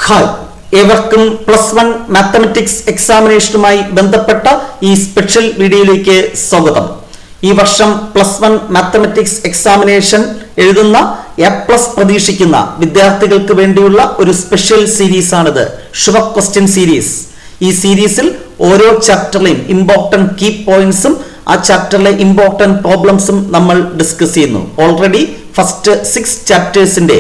Hi, ഏവർക്കും +1 mathematics എക്സാമിനേഷനുമായി ബന്ധപ്പെട്ട ഈ സ്പെഷ്യൽ വീഡിയോയിലേക്ക് സ്വാഗതം. ഈ വർഷം +1 മാത്തമാറ്റിക്സ് എക്സാമിനേഷൻ എഴുതുന്ന A+ പ്രതീക്ഷിക്കുന്ന വിദ്യാർത്ഥികൾക്ക് വേണ്ടിയുള്ള ഒരു സ്പെഷ്യൽ സീരീസ് ആണിത്, ഷുവർ ക്വസ്റ്റ്യൻ സീരീസ്. ഈ സീരീസിൽ ഓരോ ചാപ്റ്ററിലെയും ഇമ്പോർട്ടന്റ് കീ പോയിന്റ്സും ആ ചാപ്റ്ററിലെ ഇമ്പോർട്ടന്റ് പ്രോബ്ലംസും നമ്മൾ ഡിസ്കസ് ചെയ്യുന്നു. ഓൾറെഡി ഫസ്റ്റ് 6 ചാപ്റ്റേഴ്സിന്റെ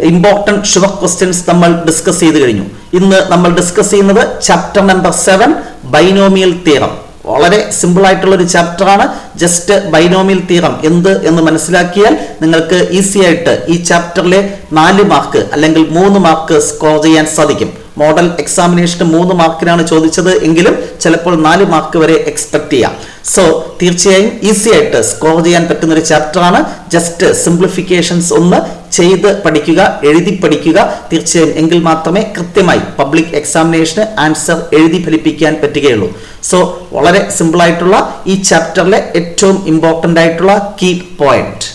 ഇമ്പോർട്ടന്റ് ഷുവർ ക്വസ്റ്റ്യൻസ് നമ്മൾ ഡിസ്കസ് ചെയ്ത് കഴിഞ്ഞു. ഇന്ന് നമ്മൾ ഡിസ്കസ് ചെയ്യുന്നത് ചാപ്റ്റർ നമ്പർ 7 ബൈനോമിയൽ തിയറം. വളരെ സിമ്പിൾ ആയിട്ടുള്ള ഒരു ചാപ്റ്റർ ആണ്. ജസ്റ്റ് ബൈനോമിയൽ തിയറം എന്ത് എന്ന് മനസ്സിലാക്കിയാൽ നിങ്ങൾക്ക് ഈസി ആയിട്ട് ഈ ചാപ്റ്ററിലെ 4 മാർക്ക് അല്ലെങ്കിൽ 3 മാർക്ക് സ്കോർ ചെയ്യാൻ സാധിക്കും. മോഡൽ എക്സാമിനേഷന് 3 മാർക്കിനാണ് ചോദിച്ചത് എങ്കിലും ചിലപ്പോൾ 4 മാർക്ക് വരെ എക്സ്പെക്ട് ചെയ്യാം. സോ തീർച്ചയായും ഈസി ആയിട്ട് സ്കോർ ചെയ്യാൻ പറ്റുന്ന ഒരു ചാപ്റ്റർ ആണ്. ജസ്റ്റ് സിംപ്ലിഫിക്കേഷൻസ് ഒന്ന് ചെയ്ത് പഠിക്കുക, എഴുതി പഠിക്കുക. തീർച്ചയായും എങ്കിൽ മാത്രമേ കൃത്യമായി പബ്ലിക് എക്സാമിനേഷന് ആൻസർ എഴുതി ഫലിപ്പിക്കാൻ പറ്റുകയുള്ളൂ. സോ വളരെ സിമ്പിൾ ആയിട്ടുള്ള ഈ ചാപ്റ്ററിലെ ഏറ്റവും ഇമ്പോർട്ടന്റ് ആയിട്ടുള്ള കീ പോയിന്റ്.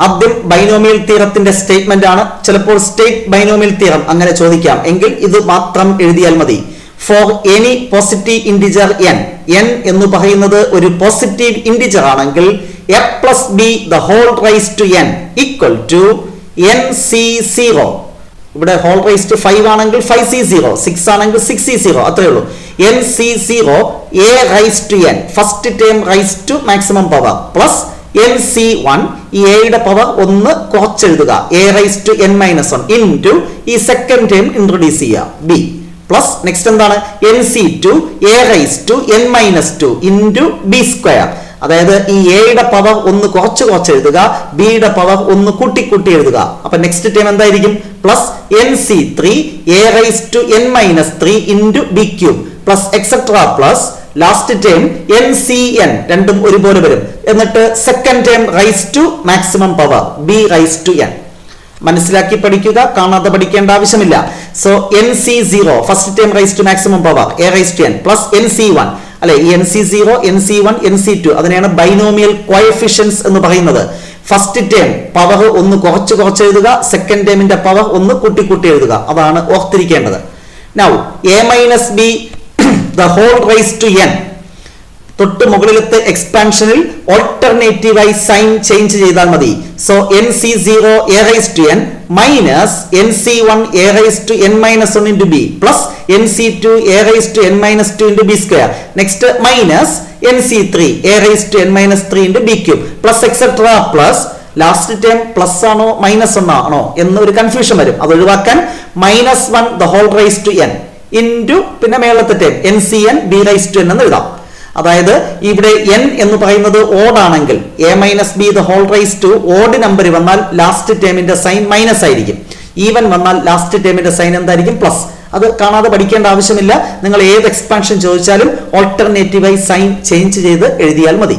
ആദ്യം ബൈനോമിയൽ തിയറത്തിന്റെ സ്റ്റേറ്റ്മെന്റ് ആണ്. ചിലപ്പോൾ സ്റ്റേറ്റ് ബൈനോമിയൽ തിയറം അങ്ങനെ ചോദിക്കാം, എങ്കിൽ ഇത് മാത്രം എഴുതിയാൽ മതി. For any positive integer n എന്ന് പറയുന്നത് ഒരു പോസിറ്റീവ് ഇന്റിജർ ആണെങ്കിൽ a+b the whole raised to n equal to nc0. ഇവിടെ ഹോൾ റൈസ് ടു 5 ആണെങ്കിൽ 5c0, 6 ആണെങ്കിൽ 6c0, അത്രേ ഉള്ളൂ. nc0 a rice to n, first term raise to maximum power, plus nc1 ഈ a യുടെ പവർ 1 കുറച്ചെഴുതുക, a rice ടു n-1 into ഈ സെക്കൻഡ് ടേം ഇൻട്രൊഡ്യൂസ് ചെയ്യുക b, പ്ലസ് നെക്സ്റ്റ് എന്താണ് nc2 a rice to n-2 into b square. അതായത് ഈ a യുടെ പവർ 1 കുറച്ച് എഴുതുക, b യുടെ പവർ 1 കൂട്ടി എഴുതുക. അപ്പൊ നെക്സ്റ്റ് ടേം എന്തായിരിക്കും? Plus nc3 a rice to n-3 into b cube, plus etcetera, plus last term ncn, രണ്ടും ഒരുപോലെ വരും. എന്നിട്ട് second term raise to maximum power b raise to n. മനസ്സിലാക്കി പഠിക്കുക, കാണാതെ പഠിക്കേണ്ട ആവശ്യമില്ല. So nc0 first term raise to maximum power a rice to n, plus nc1 അല്ലെ, ഈ nc0 nc1 nc2 അതിനെയാണ് ബൈനോമിയൽ കോഎഫിഷ്യൻസ് എന്ന് പറയുന്നത്. ഫസ്റ്റ് ടേം പവർ 1 കുറച്ച് എഴുതുക, സെക്കൻഡ് ടേമിന്റെ പവർ 1 കൂട്ടി എഴുതുക. അതാണ് ഓർത്തിരിക്കേണ്ടത്. Now a-b the whole raised to n, തൊട്ട് മുകളിലത്തെ എക്സ്പാൻഷനിൽ ഓൾട്ടർനേറ്റീവായി സൈൻ ചേഞ്ച് ചെയ്താൽ മതി. So nc0 a raised to n minus nc1 a raised to n-1 into b plus nc2 a raised to n-2 into b square. Next minus nc3 a raised to n-3 into b cube, plus etcetera, plus last term plus ആണോ minus ആണോ എന്നൊരു confusion വരും. അത് ഒഴിവാക്കാൻ -1 the whole raised to n into പിന്നെ മേളത്തെ term ncn b raised to n എന്ന് എഴുതാം. അതായത് ഇവിടെ n എന്ന് പറയുന്നത് ഓഡ് ആണെങ്കിൽ a-b the whole raised to odd number വന്നാൽ ലാസ്റ്റ് ടേമിന്റെ സൈൻ മൈനസ് ആയിരിക്കും. ഈവൻ വന്നാൽ ലാസ്റ്റ് ടേമിന്റെ സൈൻ എന്തായിരിക്കും? പ്ലസ്. അത് കാണാതെ പഠിക്കേണ്ട ആവശ്യമില്ല. നിങ്ങൾ ഏത് എക്സ്പാൻഷൻ ചോദിച്ചാലും ഓൾട്ടർനേറ്റീവായി സൈൻ ചേഞ്ച് ചെയ്ത് എഴുതിയാൽ മതി.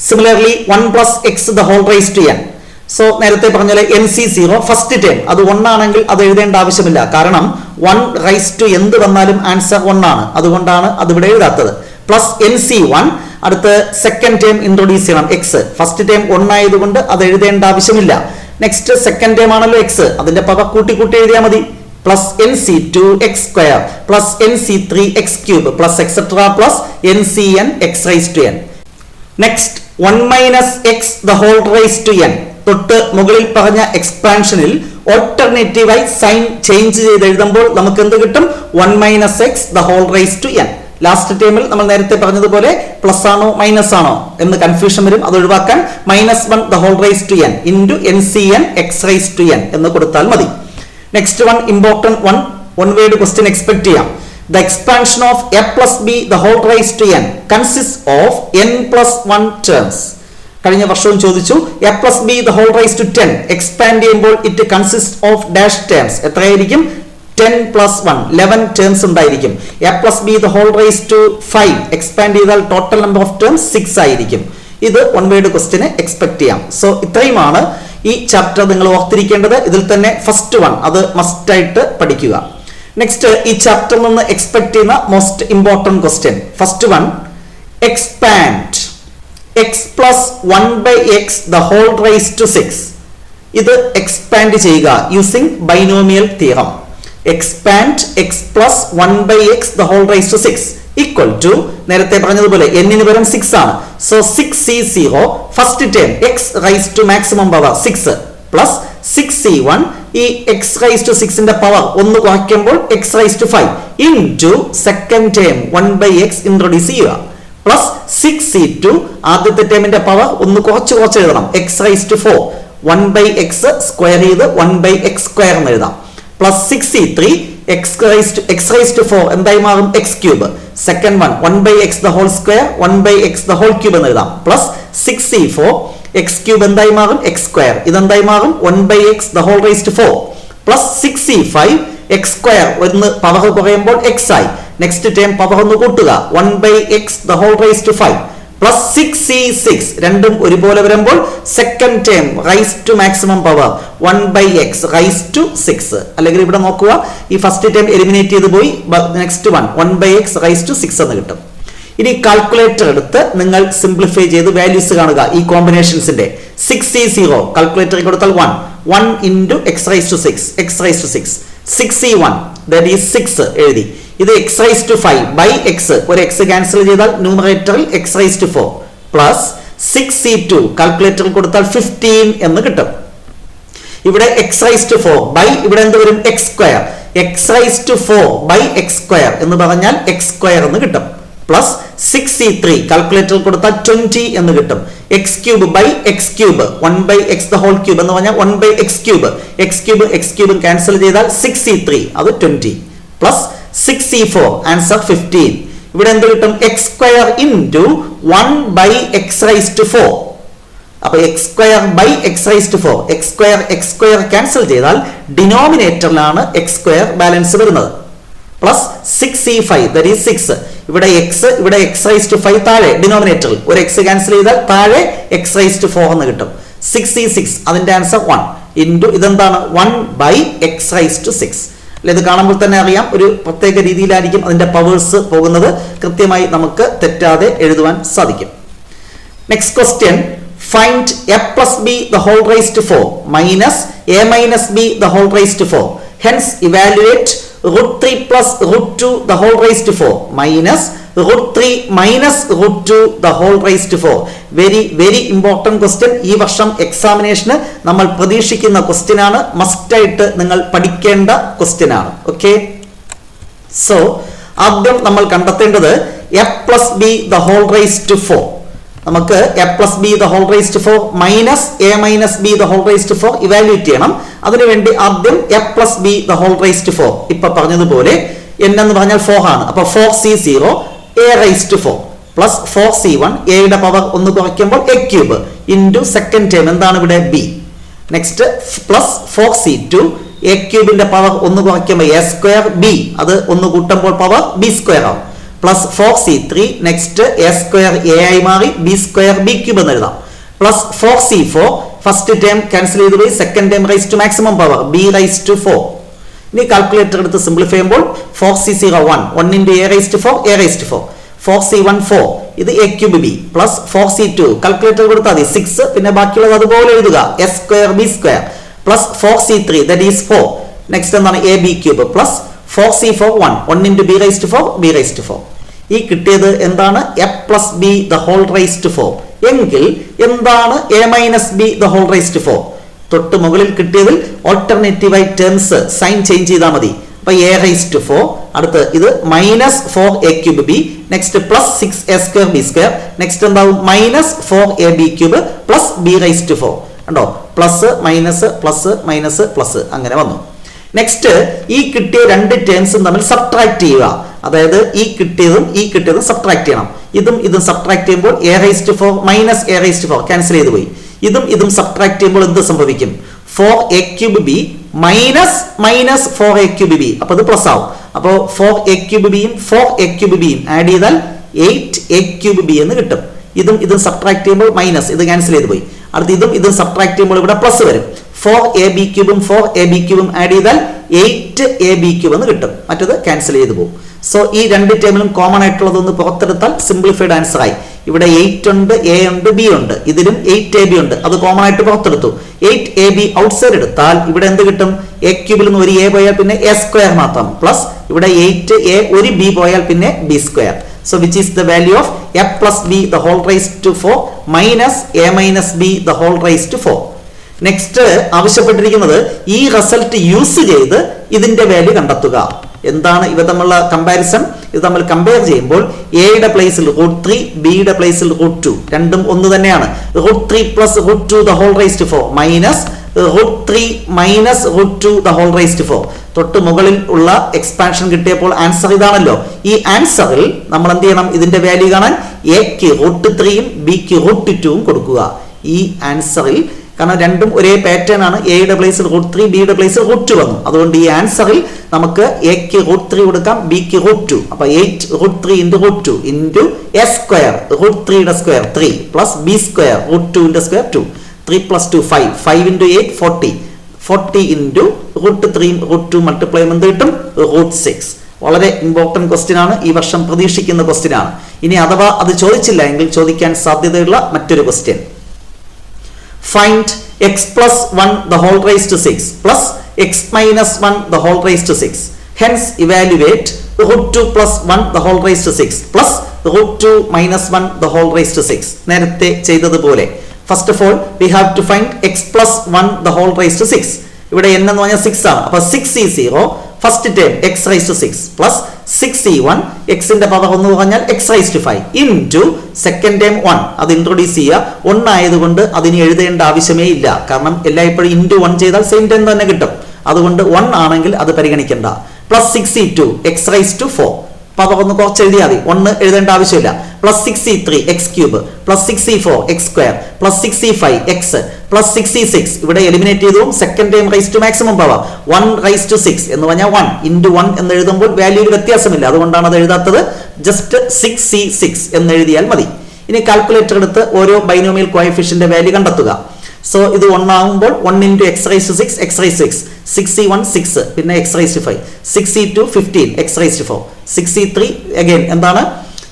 Similarly 1 + x the whole raised to n. So നേരത്തെ പറഞ്ഞ nc0 ഫസ്റ്റ് ടേം അത് 1 ആണെങ്കിൽ അത് എഴുതേണ്ട ആവശ്യമില്ല. കാരണം 1 റൈസ് ടു എന്ത് വന്നാലും ആൻസർ 1 ആണ്, അതുകൊണ്ടാണ് അത് ഇവിടെ എഴുതാത്തത്. പ്ലസ് nc1 അടുത്ത് സെക്കൻഡ് ടേം ഇൻട്രൊഡ്യൂസ് ചെയ്യണം x. ഫസ്റ്റ് ടേം 1 ആയതുകൊണ്ട് അത് എഴുതേണ്ട ആവശ്യമില്ല. നെക്സ്റ്റ് സെക്കൻഡ് ടേം ആണല്ലോ x, അതിന്റെ പവർ കൂട്ടി എഴുതിയാൽ മതി. Plus nc2 x square plus nc3 x cube plus etcetera, plus ncn x raise to n. Next 1 - x the whole raised to n, തൊട്ട് മുകളിൽ പറഞ്ഞ എക്സ്പാൻഷനിൽ ഓൾട്ടർനേറ്റീവായി സൈൻ ചേഞ്ച് ചെയ്ത് എഴുതുമ്പോൾ നമുക്ക് എന്ത് കിട്ടും? 1 - x the whole raised to n. Last ടൈമിൽ നമ്മൾ നേരത്തെ പറഞ്ഞതുപോലെ പ്ലസ് ആണോ മൈനസ് ആണോ എന്ന് കൺഫ്യൂഷൻ വരും. അത് ഒഴിവാക്കാൻ -1 the whole raised to n into ncn x raised to n എന്ന് കൊടുത്താൽ മതി. Next important one word question expect ചെയ്യാം. The expansion of a+b the whole raised to n consists of n+1 terms. കഴിഞ്ഞ വർഷവും ചോദിച്ചു. a+b the whole raised to 10 expand ചെയ്യുമ്പോൾ it consist of dash terms. എത്രയായിരിക്കും? 10 + 1 11 terms ഉണ്ടായിരിക്കും. a+b the whole raised to 5 expand ചെയ്താൽ total number of terms 6 ആയിരിക്കും. ഇത് one word question expect ചെയ്യാം. സോ ഇത്രയുമാണ് ഈ ചാപ്റ്റർ നിങ്ങൾ ഓർത്തിരിക്കേണ്ടത്. ഇതിൽ തന്നെ ഫസ്റ്റ് അത് മസ്റ്റ് ആയിട്ട് പഠിക്കുക. നെക്സ്റ്റ് ഈ ചാപ്റ്ററിൽ നിന്ന് എക്സ്പെക്ട് ചെയ്യുന്ന most important question first expand x plus 1/x the whole raised to 6. ഇത് എക്സ്പാൻഡ് ചെയ്യുക using binomial theorem. expand x plus 1 by x the whole raised to 6 equal to നേരത്തെ പറഞ്ഞതുപോലെ n ന് പകരം 6 ആണ്. So 6c0 first term x raised to maximum power 6 plus 6c1 ഈ x raised to 6 ന്റെ power 1 കുറയ്ക്കുമ്പോൾ x raised to 5 into second term 1 by x introduce ചെയ്യുക plus 6c2 ആദ്യത്തെ ടേമിന്റെ പവർ 1 കുറച്ച് എഴുതണം x raised to 4 1 by x square ചെയ്ത് 1 by x square എന്ന് എഴുതാം plus 6c3 x raised to 4 എന്തായി മാറും x cube second one 1 by x the whole square 1 by x the whole cube എന്ന് എഴുതാം പ്ലസ് 6c4 x ക്യൂബ് എന്തായി മാറും x square ഇതെന്തായി മാറും 1 by x the whole raised to 4 plus 6c5 x square ഒന്ന് power കുറയുമ്പോൾ x ആയി next term power ഒന്ന് കൂട്ടുക 1 by x the whole raised to 5 plus 6c6 രണ്ടും ഒരുപോലെ വരുമ്പോൾ second term raise to maximum power 1 by x raise to 6 അല്ലെങ്കിൽ ഇവിടെ നോക്കുക ഈ ഫസ്റ്റ് ടേം എലിമിനേറ്റ് ചെയ്ത് പോയി next one 1 by x raise to 6 എന്ന് കിട്ടും. ഇനി കാൽക്കുലേറ്റർ എടുത്ത് നിങ്ങൾ സിംപ്ലിഫൈ ചെയ്ത് വാല്യൂസ് കാണുക ഈ കോമ്പിനേഷൻസിന്റെ 6c0 കാൽക്കുലേറ്ററിൽ കൊടുത്താൽ 1 into x raised to 6 x raised to 6 6c1 that is 6 എഴുതി ഇത് x raised to 5 by x ഒരു x ക്യാൻസൽ ചെയ്താൽ ന്യൂമറേറ്ററിൽ x raised to 4 plus 6c2 കാൽക്കുലേറ്ററിൽ കൊടുത്താൽ 15 എന്ന് കിട്ടും. ഇവിടെ x raised to 4 by ഇവിടെ എന്ത് വരും x square x raised to 4 by x square എന്ന് പറഞ്ഞാൽ x സ്ക്വയർ എന്ന് കിട്ടും പ്ലസ് 6c3 കാൽക്കുലേറ്ററിൽ കൊടുത്താൽ 20 എന്ന് കിട്ടും x cube by x cube 1 by x the whole cube എന്ന് പറഞ്ഞാൽ 1 by x ക്യൂബ് ക്യാൻസൽ ചെയ്താൽ 6c3 അത് 20 പ്ലസ് 6c4 ആൻസർ 15 ഇവിടെ എന്ത് കിട്ടും x square into 1 by x raised to 4 അപ്പൊ x square by x raised to 4 x square cancel ചെയ്താൽ ഡിനോമിനേറ്ററിലാണ് x സ്ക്വയർ ബാലൻസ് വരുന്നത് പ്ലസ് 6c5 that is 6 ഇവിടെ x raised to 5 താഴെ ഡിനോമിനേറ്ററിൽ ഒരു x ക്യാൻസൽ ചെയ്താൽ താഴെ x raised to 4 എന്ന് കിട്ടും 6c6 അതിന്റെ ആൻസർ 1 ഇൻറ്റു ഇതെന്താണ് 1 by x raised to 6 ഇത് കാണുമ്പോൾ തന്നെ അറിയാം ഒരു പ്രത്യേക രീതിയിലായിരിക്കും അതിന്റെ പവേഴ്സ് പോകുന്നത് കൃത്യമായി നമുക്ക് തെറ്റാതെ എഴുതുവാൻ സാധിക്കും. Next question find a plus b the whole raised to 4 minus a minus b the whole raised to 4 hence evaluate root 3 plus root 2 the whole raised to 4 minus root 3 minus root 2 the whole raised to 4 very important question ഈ വർഷം എക്സാമിനേഷന് നമ്മൾ പ്രതീക്ഷിക്കുന്ന question ആണ് must ആയിട്ട് നിങ്ങൾ പഠിക്കേണ്ട question ആണ് okay. So ആദ്യം നമ്മൾ കണ്ടെത്തേണ്ടത് a plus b the whole raised to 4 നമുക്ക് a plus b the whole raised to 4 minus a minus b the whole raised to 4 evaluate ചെയ്യണം. അതിനുവേണ്ടി ആദ്യം a plus b the whole raised to 4 ഇപ്പൊ പറഞ്ഞതുപോലെ n എന്ന് പറഞ്ഞാൽ 4 ആണ് അപ്പൊ 4c0 a raised to 4 plus 4c1 a യുടെ പവർ ഒന്ന് കുറയ്ക്കുമ്പോൾ a cube into second term എന്താണ് ഇവിടെ b next plus 4c2 a ക്യൂബിന്റെ പവർ ഒന്ന് കുറയ്ക്കുമ്പോൾ a സ്ക്വയർ b അത് ഒന്ന് കൂട്ടുമ്പോൾ പവർ b സ്ക്വയർ ആവും plus 4c3 next a square a ആയി മാറി b സ്ക്വയർ b ക്യൂബ് എന്ന് എഴുതാം plus 4c4 first term cancel ചെയ്ത് പോയി second term raise to maximum power b raise to 4 ഇനി കാൽക്കുലേറ്റർ എടുത്ത് സിംപ്ലിഫൈ ചെയ്യുമ്പോൾ 4c0 1 into a raised to 4 a raised to 4 4c1 4 ഇത് a cube b plus 4c2 calculator കൊടുത്താൽ മതി 6 പിന്നെ ബാക്കിയുള്ളത് അതുപോലെ എഴുതുക a square b square plus 4c3 that is 4 next എന്താണ് a b cube plus 4c4 1 into b raised to 4 b raised to 4 ഈ കിട്ടിയത് എന്താണ് a plus b the whole raised to 4 എങ്കിൽ എന്താണ് a minus b the whole raised to 4 തൊട്ട് മുകളിൽ കിട്ടിയതിൽ alternative ആയി ടേംസ് സൈൻ ചേഞ്ച് ചെയ്താൽ മതി അപ്പൊ a raised to 4 അടുത്ത് ഇത് minus 4 a cube b next plus 6 a square b square next എന്താവും minus 4 a b cube plus b raised to 4 കണ്ടോ plus minus plus minus plus അങ്ങനെ വന്നു. നെക്സ്റ്റ് ഈ കിട്ടിയ രണ്ട് ടേംസും തമ്മിൽ സബ്ട്രാക്ട് ചെയ്യുക അതായത് ഈ കിട്ടിയതും സബ്ട്രാക്ട് ചെയ്യണം ഇതും സബ്ട്രാക്ട് ചെയ്യുമ്പോൾ a raised to 4 minus a raised to 4 cancel ചെയ്ത് പോയി ഇതും സബ്ട്രാക്ട് ചെയ്യുമ്പോൾ എന്ത് സംഭവിക്കും 4 a cube b minus 4 a cube b അപ്പൊ അത് പ്ലസ് ആവും അപ്പോൾ 4 a ക്യൂബ് b യും 4 a ക്യൂബ് b യും ആഡ് ചെയ്താൽ 8 a ക്യൂബ് b എന്ന് കിട്ടും ഇതും സബ്ട്രാക്ട് ചെയ്യുമ്പോൾ മൈനസ് ഇത് ക്യാൻസൽ ചെയ്ത് പോയി അടുത്ത് ഇതും സബ്ട്രാക്ട് ചെയ്യുമ്പോൾ ഇവിടെ പ്ലസ് വരും 4 a b ക്യൂബും 4 a b ക്യൂബും ആഡ് ചെയ്താൽ 8 a b ക്യൂബ് എന്ന് കിട്ടും മറ്റത് ക്യാൻസൽ ചെയ്ത് പോകും. സോ ഈ രണ്ട് ടേമിലും കോമൺ ആയിട്ടുള്ളതൊന്ന് പുറത്തെടുത്താൽ സിംപ്ലിഫൈഡ് ആൻസർ ആയി ഇവിടെ 8 ഉണ്ട്, എ ഉണ്ട്, ബി ഉണ്ട്. ഇതിലും 8ab ഉണ്ട്, അത് കോമൺ ആയിട്ട് പുറത്തെടുത്തു. 8ab ഔട്ട്സൈഡ് എടുത്താൽ ഇവിടെ എന്ത് കിട്ടും? എ ക്യൂബിൽ നിന്ന് ഒരു എ പോയാൽ പിന്നെ എ സ്ക്വയർ മാത്രം, പ്ലസ് ഇവിടെ 8a ഒരു ബി പോയാൽ പിന്നെ B square. So which is the value of a plus b the whole raised to 4 minus a minus b the whole raised to 4. Next ആവശ്യപ്പെട്ടിരിക്കുന്നത് ഈ റിസൾട്ട് യൂസ് ചെയ്ത് ഇതിന്റെ value കണ്ടെത്തുക. എന്താണ് ഇവ തമ്മിലുള്ള കമ്പാരിസൺ? ഇത് തമ്മിൽ കമ്പയർ ചെയ്യുമ്പോൾ എയുടെ പ്ലേസിൽ √3, ബിയുടെ പ്ലേസിൽ √2, രണ്ടും ഒന്ന് തന്നെയാണ്. √3 plus √2 the whole raised to 4 minus √3 minus √2 the whole raised to 4. തൊട്ട് മുകളിൽ ഉള്ള എക്സ്പാൻഷൻ കിട്ടിയപ്പോൾ ആൻസർ ഇതാണല്ലോ. ഈ ആൻസറിൽ നമ്മൾ എന്ത് ചെയ്യണം? ഇതിന്റെ വാല്യൂ കാണാൻ എക്ക് √3ഉം ബിക്ക് √2ഉം കൊടുക്കുക. ഈ ആൻസറിൽ കാരണം രണ്ടും ഒരേ പാറ്റേൺ ആണ്. എയുടെ പ്ലേസിൽ √3, ബിയുടെ പ്ലേസിൽ √2 വന്നു. അതുകൊണ്ട് ഈ ആൻസറിൽ നമുക്ക് എക്ക് √3 കൊടുക്കാം, ബിക്ക് √2. അപ്പൊ 8 √3 into √2 into a സ്ക്വയർ, √3യുടെ സ്ക്വയർ 3 പ്ലസ് ബി സ്ക്വയർ √2ന്റെ square 2, 3 plus 2 5, 5 into 8 40, 40 into √3 √2 multiply എന്ത് കിട്ടും? √6. വളരെ ഇമ്പോർട്ടന്റ് ക്വസ്റ്റ്യൻ ആണ്, ഈ വർഷം പ്രതീക്ഷിക്കുന്ന ക്വസ്റ്റ്യൻ ആണ്. ഇനി അഥവാ അത് ചോദിച്ചില്ല എങ്കിൽ ചോദിക്കാൻ സാധ്യതയുള്ള മറ്റൊരു question. Find x plus 1 the whole raised to 6 plus x minus 1 the whole raised to 6. Hence evaluate √2 plus 1 the whole raised to 6 plus √2 minus 1 the whole raised to 6. നേരത്തെ ചെയ്തതുപോലെ first of all we have to find x plus 1 the whole raised to 6. ഇവിടെ n എന്ന് പറഞ്ഞാൽ 6 ആണ്. അപ്പോൾ 6e0 first term x raised to 6 plus 6e1 x ന്റെ power ഒന്ന് പറഞ്ഞാൽ x raised to 5 into second term 1. അത് ഇൻട്രൊഡ്യൂസ് ചെയ്യുക. 1 ആയതുകൊണ്ട് അതിന് എഴുതേണ്ട ആവശ്യമേ ഇല്ല, കാരണം എല്ലായ്പ്പോഴും ഇൻറ്റു 1 ചെയ്താൽ സെയിം ടേം തന്നെ കിട്ടും. അതുകൊണ്ട് 1 ആണെങ്കിൽ അത് പരിഗണിക്കേണ്ട. Plus 6e2 x raised to 4 power ഒന്ന് കുറച്ച് എഴുതിയാൽ മതി, 1 എഴുതേണ്ട ആവശ്യമില്ല. Plus 6e3 x cube plus 6e4 x square plus 6e5 x plus 6e6 ഇവിടെ എലിമിനേറ്റ് ചെയ്തു. Second time raise to maximum power 1 raise to 6 എന്ന് പറഞ്ഞാൽ 1 ഇൻറ്റു 1 എന്ന് എഴുതുമ്പോൾ വാല്യൂയിൽ വ്യത്യാസമില്ല, അതുകൊണ്ടാണ് അത് എഴുതാത്തത്. ജസ്റ്റ് 6c6 എന്ന് എഴുതിയാൽ മതി. ഇനി കാൽക്കുലേറ്റർ എടുത്ത് ഓരോ ബൈനോമിയൽ കോഎഫിഷ്യന്റ് വാല്യൂ കണ്ടെത്തുക. സോ ഇത് 1 ആകുമ്പോൾ 1 ഇൻറ്റു x raise to 6 x raise 6, 6e1 6 പിന്നെ x raise to 5, 6e2 15 X raise to 4, 6e3 again എന്താണ്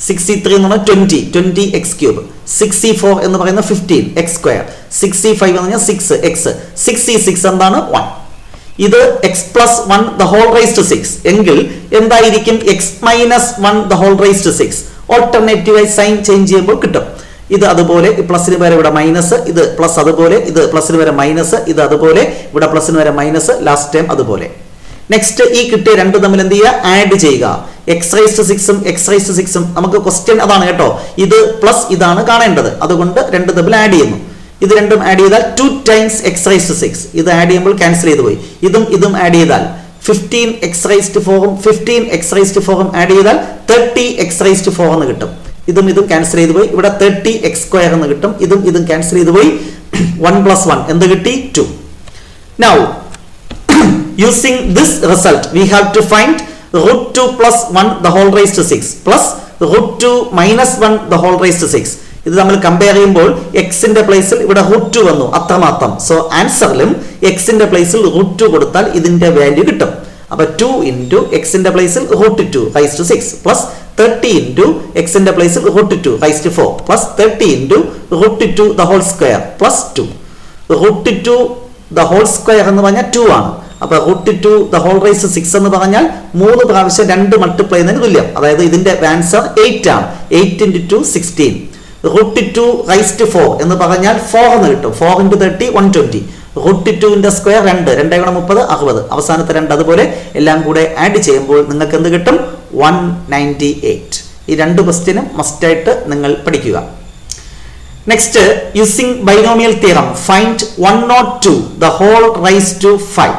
6e3 എന്ന് പറഞ്ഞാൽ 20 എക്സ് ക്യൂബ്, 6e4 എന്ന് പറയുന്നത് 15 എക്സ് സ്ക്വയർ, 6e5 എന്ന് പറഞ്ഞാൽ 6 എക്സ്, 6e6 എന്താണ് 1. ഇത് X plus 1 the whole raise to 6 എങ്കിൽ എന്തായിരിക്കും X minus 1 the whole raise to 6? ഓൾട്ടർനേറ്റീവായി സൈൻ ചേഞ്ച് ചെയ്യുമ്പോൾ കിട്ടും. ഇത് അതുപോലെ പ്ലസിന് വരെ ഇവിടെ മൈനസ്, ഇത് പ്ലസ് അതുപോലെ, ഇത് പ്ലസിന് വരെ മൈനസ്, ഇത് അതുപോലെ, ഇവിടെ പ്ലസിന് വരെ മൈനസ്, ലാസ്റ്റ് ടൈം അതുപോലെ. നെക്സ്റ്റ് ഈ കിട്ടിയ രണ്ട് തമ്മിൽ എന്ത് ചെയ്യുക? ആഡ് ചെയ്യുക. എക്സ് റൈസ് ടു 6ഉം എക്സ് റൈസ് ടു 6ഉം നമുക്ക് ക്വസ്റ്റ്യൻ അതാണ് കേട്ടോ. ഇത് പ്ലസ് ഇതാണ് കാണേണ്ടത്, അതുകൊണ്ട് രണ്ട് തമ്മിൽ ആഡ് ചെയ്യുന്നു. ഇത് രണ്ടും ആഡ് ചെയ്താൽ 2 ടൈംസ് എക്സ് റൈസ് ടു 6. ഇത് ആഡ് ചെയ്യുമ്പോൾ ക്യാൻസൽ ചെയ്ത് പോയി. ഇതും ആഡ് ചെയ്താൽ 15 എക്സ് റൈസ് ടു 4ഉം 15 എക്സ് റൈസ് ടു 4ഉം ആഡ് ചെയ്താൽ 30 എക്സ് റൈസ് ടു 4 എന്ന് കിട്ടും. ഇതും ക്യാൻസൽ ചെയ്ത് പോയി. ഇവിടെ 30 എക്സ് സ്ക്വയർ എന്ന് കിട്ടും. ഇതും ക്യാൻസൽ ചെയ്ത് പോയി. 1 + 1 എന്ത് കിട്ടി? 2. Now using this result we have to find √2 + 1 the whole raised to 6 plus √2 - 1 the whole raised to 6. ഇത് നമ്മൾ കമ്പയർ ചെയ്യുമ്പോൾ എക്സിന്റെ പ്ലേസിൽ ഇവിടെ √2 വന്നു, അത്രമാത്രം. സോ ആൻസറിലും എക്സിന്റെ പ്ലേസിൽ √2 കൊടുത്താൽ ഇതിന്റെ വാല്യൂ കിട്ടും. അപ്പൊ 2 ഇൻറ്റു എക്സിന്റെ പ്ലേസിൽ √2 റൈസ് ടു 6 പ്ലസ് 30 ഇൻറ്റു എക്സിന്റെ പ്ലേസിൽ √2 raise to 4 plus 30 into √2 the whole square plus 2. √2 the whole square എന്ന് പറഞ്ഞാൽ 2 ആണ്. അപ്പൊ √2 ദ ഹോൾ റൈസ് ടു 6 എന്ന് പറഞ്ഞാൽ 3 പ്രാവശ്യം 2 മൾട്ടിപ്ലൈ ചെയ്യുന്നതിന് തുല്യം. അതായത് ഇതിന്റെ ആൻസർ 8 ആണ്. 8 ഇൻറ്റു 2 16. √2 റൈസ് ടു 4 എന്ന് പറഞ്ഞാൽ 4 എന്ന് കിട്ടും. 4 ഇൻറ്റു 30 120. √2ന്റെ സ്ക്വയർ 2, 2 × 30 60. അവസാനത്തെ 2 അതുപോലെ എല്ലാം കൂടെ ആഡ് ചെയ്യുമ്പോൾ നിങ്ങൾക്ക് എന്ത് കിട്ടും? 198. ഈ രണ്ട് ക്വസ്റ്റ്യനും മസ്റ്റായിട്ട് നിങ്ങൾ പഠിക്കുക. Next, using binomial theorem find 102 the whole raise to 5.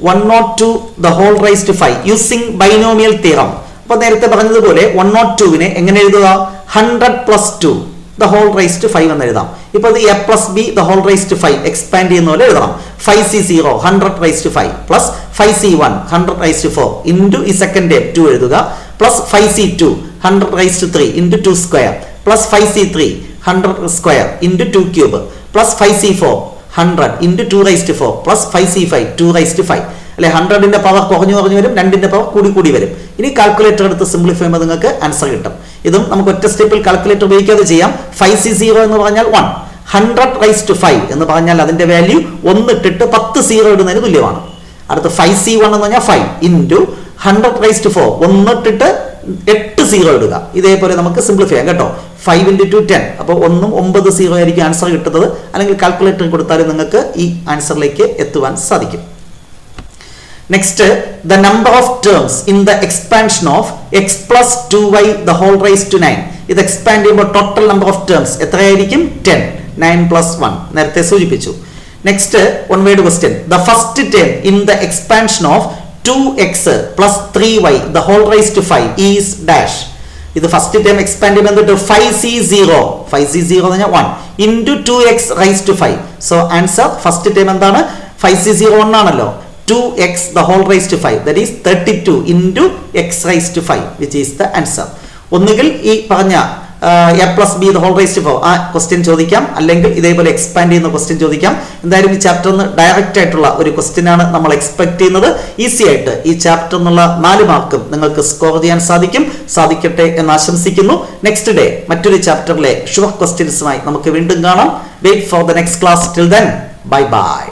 102 the whole raise to 5 using binomial theorem. അപ്പൊ നേരത്തെ പറഞ്ഞതുപോലെ 102വിനെ എങ്ങനെ എഴുതുക? 100 + 2 ദ ഹോൾ റൈസ് ടു 5 എന്ന് എഴുതാം. ഇപ്പൊ അത് a + b the whole raise to 5 expand ചെയ്യുന്ന പോലെ എഴുതണം. 5c0 100 raise to 5 plus 5c1 100 raise to 4 into ഈ സെക്കൻഡ് ടേം 2 എഴുതുക plus 5c2 100 raise to 3 into 2 square plus 5c3 100 square into 2 cube plus 5c4 100 into 2 raise to 4 plus 5c5 2 raise to 5 അല്ലെ 100ന്റെ power കുറഞ്ഞു വരും, 2ന്റെ power കൂടി വരും. ഇനി calculator എടുത്ത് simplify ചെയ്യുമ്പോൾ നിങ്ങൾക്ക് ആൻസർ കിട്ടും. ഇതും നമുക്ക് ഒറ്റ സ്റ്റെപ്പിൽ കാൽക്കുലേറ്റർ ഉപയോഗിക്കാതെ ചെയ്യാം. 5C0 എന്ന് പറഞ്ഞാൽ 1, 100⁵5 എന്ന് പറഞ്ഞാൽ അതിന്റെ വാല്യൂ 1 ഇട്ടിട്ട് 10 0 ഇടുന്നതിന് തുല്യമാണ്. അടുത്ത 5C1 എന്ന് പറഞ്ഞാൽ 5 ഇൻറ്റു 100⁴ 1 ഇട്ടിട്ട് 8 0 ഇടുക. ഇതേപോലെ നമുക്ക് സിംപ്ലിഫൈ ചെയ്യാം കേട്ടോ. 5 × 2 10, അപ്പോൾ 1 9 0 ആയിരിക്കും ആൻസർ കിട്ടുന്നത്. അല്ലെങ്കിൽ കാൽക്കുലേറ്റർ കൊടുത്താലും നിങ്ങൾക്ക് ഈ ആൻസറിലേക്ക് എത്തുവാൻ സാധിക്കും. Next, the number of terms in the expansion of x plus 2y the whole raised to 9. ഇത് എക്സ്പാൻഡ് ചെയ്യുമ്പോൾ ടോട്ടൽ നമ്പർ ഓഫ് ടേംസ് എത്രയായിരിക്കും? 10. 9 + 1 നേരത്തെ സൂചിപ്പിച്ചു. Next, one word question. The first term in the expansion of 2x plus 3y the whole raised to 5 is dash. ഇത് first term expand ചെയ്യുമ്പോൾ എന്തിട്ട്? 5C0 എന്ന് പറഞ്ഞാൽ 1 into 2x raised to 5. So answer first term എന്താണ്? 5C0 1 ആണല്ലോ. 2x the whole raised to 5, that is 32 into x raised to 5, which is the answer. ഒന്നുകിൽ ഈ പറഞ്ഞ a plus b the whole raised to 4 ആ question ചോദിക്കാം, അല്ലെങ്കിൽ ഇതേപോലെ expand ചെയ്യുന്ന ക്വസ്റ്റ്യൻ ചോദിക്കാം. എന്തായാലും ഈ ചാപ്റ്റർ ഒന്ന് ഡയറക്റ്റ് ആയിട്ടുള്ള ഒരു ക്വസ്റ്റ്യൻ ആണ് നമ്മൾ എക്സ്പെക്ട് ചെയ്യുന്നത്. ഈസി ആയിട്ട് ഈ ചാപ്റ്റർ എന്നുള്ള 4 മാർക്കും നിങ്ങൾക്ക് സ്കോർ ചെയ്യാൻ സാധിക്കട്ടെ എന്ന് ആശംസിക്കുന്നു. നെക്സ്റ്റ് ഡേ മറ്റൊരു ചാപ്റ്ററിലെ ഷുവർ ക്വസ്റ്റ്യൻസുമായി നമുക്ക് വീണ്ടും കാണാം. Wait for the next class. Till then, bye by.